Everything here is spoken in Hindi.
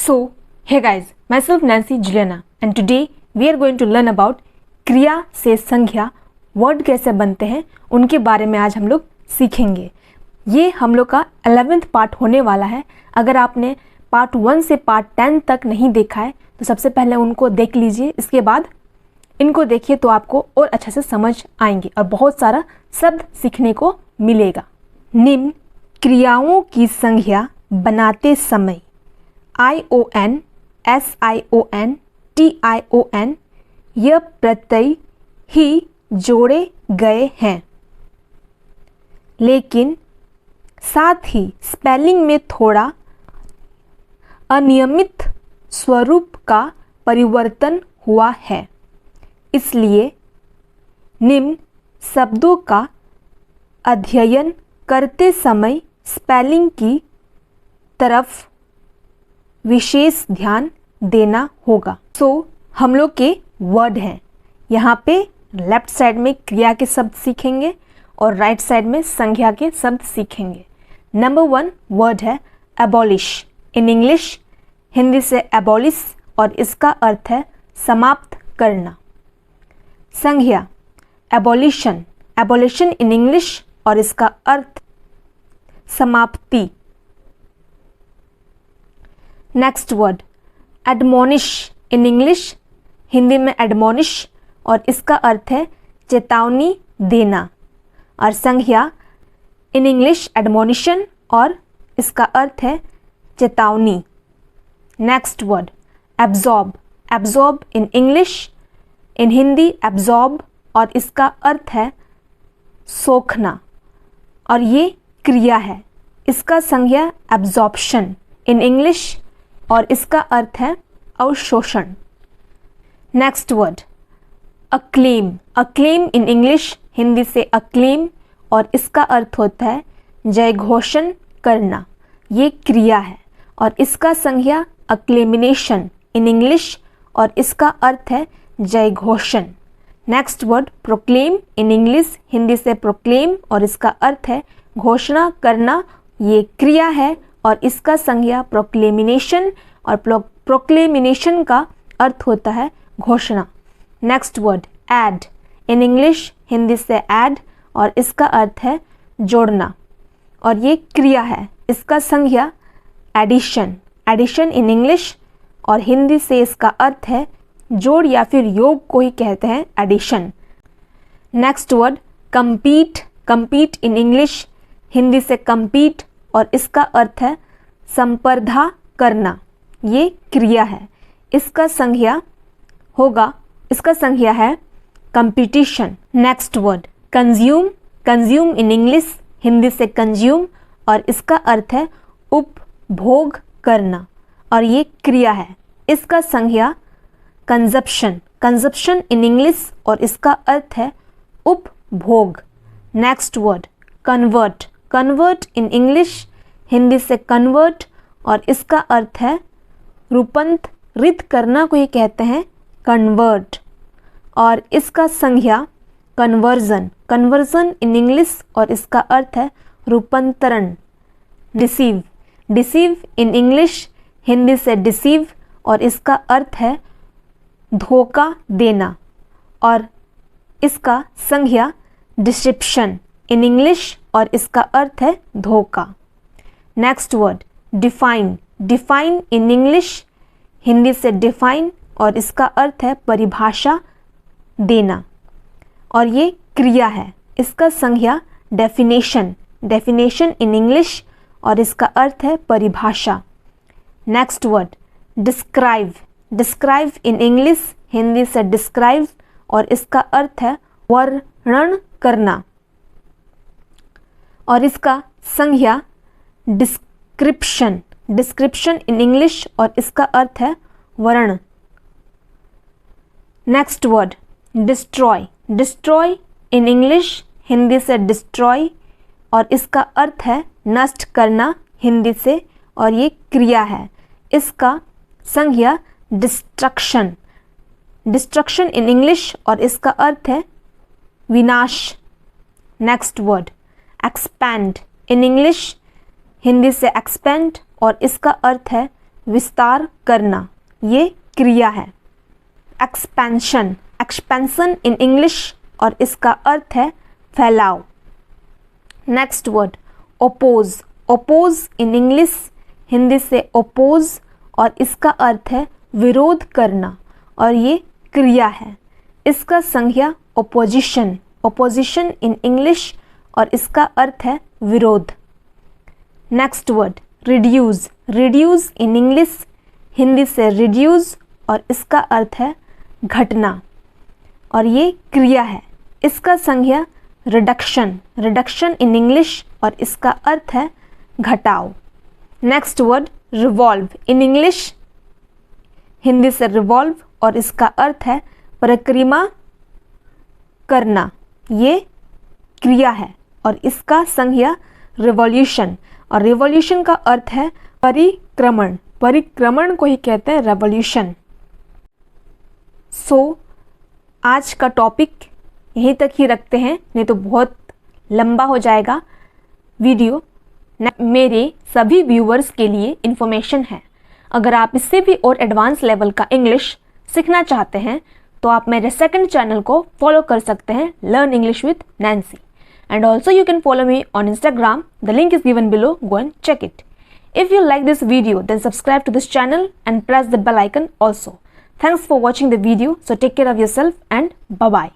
So, hey guys, myself Nancy Juliana and today we are going to learn about क्रिया से संज्ञा वर्ड कैसे बनते हैं उनके बारे में आज हम लोग सीखेंगे। ये हम लोग का 11th पार्ट होने वाला है। अगर आपने पार्ट 1 से पार्ट 10 तक नहीं देखा है तो सबसे पहले उनको देख लीजिए, इसके बाद इनको देखिए तो आपको और अच्छे से समझ आएंगे और बहुत सारा शब्द सीखने को मिलेगा। निम्न क्रियाओं की संज्ञा बनाते समय ION, SION, TION यह प्रत्यय ही जोड़े गए हैं, लेकिन साथ ही स्पेलिंग में थोड़ा अनियमित स्वरूप का परिवर्तन हुआ है। इसलिए निम्न शब्दों का अध्ययन करते समय स्पेलिंग की तरफ विशेष ध्यान देना होगा। हम लोग के वर्ड हैं, यहाँ पे लेफ्ट साइड में क्रिया के शब्द सीखेंगे और राइट साइड में संज्ञा के शब्द सीखेंगे। नंबर 1 वर्ड है एबॉलिश। इन इंग्लिश हिंदी से एबॉलिश और इसका अर्थ है समाप्त करना। संज्ञा एबॉलिशन, एबॉलिशन इन इंग्लिश और इसका अर्थ समाप्ति। Next word admonish. इन इंग्लिश हिंदी में एडमोनिश और इसका अर्थ है चेतावनी देना। और संज्ञा इन इंग्लिश एडमोनिशन और इसका अर्थ है चेतावनी। Next word absorb. Absorb in English, in Hindi absorb और इसका अर्थ है सोखना और ये क्रिया है। इसका संज्ञा एब्जॉर्प्शन इन इंग्लिश और इसका अर्थ है अवशोषण। Next word acclaim. अक्लेम इन इंग्लिश, हिंदी से अक्लेम और इसका अर्थ होता है जय घोषण करना। ये क्रिया है और इसका संज्ञा अक्लेमिनेशन इन इंग्लिश और इसका अर्थ है जय घोषण। Next word proclaim. इन इंग्लिश हिंदी से प्रोक्लेम और इसका अर्थ है घोषणा करना। ये क्रिया है और इसका संज्ञा प्रोक्लेमिनेशन और प्रोक्लेमिनेशन का अर्थ होता है घोषणा। Next word add. इन इंग्लिश हिंदी से ऐड और इसका अर्थ है जोड़ना और ये क्रिया है। इसका संज्ञा एडिशन। एडिशन इन इंग्लिश और हिंदी से इसका अर्थ है जोड़ या फिर योग को ही कहते हैं addition. Next word compete। compete in English, Hindi से compete और इसका अर्थ है संपर्धा करना। ये क्रिया है। इसका संज्ञा है competition. Next word consume. Consume in English, Hindi से कंज्यूम और इसका अर्थ है उपभोग करना और ये क्रिया है। इसका संज्ञा कंजप्शन। कंजप्शन इन इंग्लिश और इसका अर्थ है उपभोग। Next word convert. Convert in English, Hindi से कन्वर्ट और इसका अर्थ है रूपांतरित करना को ही कहते हैं कन्वर्ट और इसका संज्ञा कन्वर्जन। कन्वर्जन इन इंग्लिश और इसका अर्थ है रूपांतरण। डिसीव। डिसीव इन इंग्लिश, हिंदी से डिसीव और इसका अर्थ है धोखा देना और इसका संज्ञा डिसेप्शन इन इंग्लिश और इसका अर्थ है धोखा। Next word define. डिफाइन इन इंग्लिश, हिंदी से डिफाइन और इसका अर्थ है परिभाषा देना और ये क्रिया है। इसका संज्ञा डेफिनेशन। डेफिनेशन इन इंग्लिश और इसका अर्थ है परिभाषा। Next word describe. Describe in English, Hindi से डिस्क्राइब और इसका अर्थ है वर्णन करना और इसका संज्ञा डिस्क्रिप्शन। डिस्क्रिप्शन इन इंग्लिश और इसका अर्थ है वर्ण। Next word destroy. Destroy in English, Hindi से डिस्ट्रॉय और इसका अर्थ है नष्ट करना हिंदी से और ये क्रिया है। इसका संज्ञा डिस्ट्रक्शन। डिस्ट्रक्शन इन इंग्लिश और इसका अर्थ है विनाश। Next word expand. इन इंग्लिश, हिंदी से एक्सपेंड और इसका अर्थ है विस्तार करना, ये क्रिया है। एक्सपेंशन, एक्सपेंशन इन इंग्लिश और इसका अर्थ है फैलाव। नेक्स्ट वर्ड ओपोज, ओपोज इन इंग्लिश, हिंदी से ओपोज और इसका अर्थ है विरोध करना और ये क्रिया है। इसका संज्ञा ओपोजिशन, ओपोजिशन इन इंग्लिश और इसका अर्थ है विरोध। Next word reduce, reduce in English, Hindi से रिड्यूस और इसका अर्थ है घटना और ये क्रिया है। इसका संज्ञा रिडक्शन, रिडक्शन इन इंग्लिश और इसका अर्थ है घटाव। नेक्स्ट वर्ड रिवॉल्व इन इंग्लिश, हिंदी से रिवॉल्व और इसका अर्थ है परिक्रमा करना, ये क्रिया है और इसका संज्ञा रिवॉल्यूशन और रिवॉल्यूशन का अर्थ है परिक्रमण, परिक्रमण को ही कहते हैं रेवोल्यूशन। सो आज का टॉपिक यहीं तक ही रखते हैं, नहीं तो बहुत लंबा हो जाएगा वीडियो। मेरे सभी व्यूवर्स के लिए इन्फॉर्मेशन है, अगर आप इससे भी और एडवांस लेवल का इंग्लिश सीखना चाहते हैं तो आप मेरे सेकंड चैनल को फॉलो कर सकते हैं, learn English with Nancy, and also you can follow me on Instagram, the link is given below, go and check it. If you like this video, then subscribe to this channel and press the bell icon also. Thanks for watching the video, so take care of yourself and bye bye.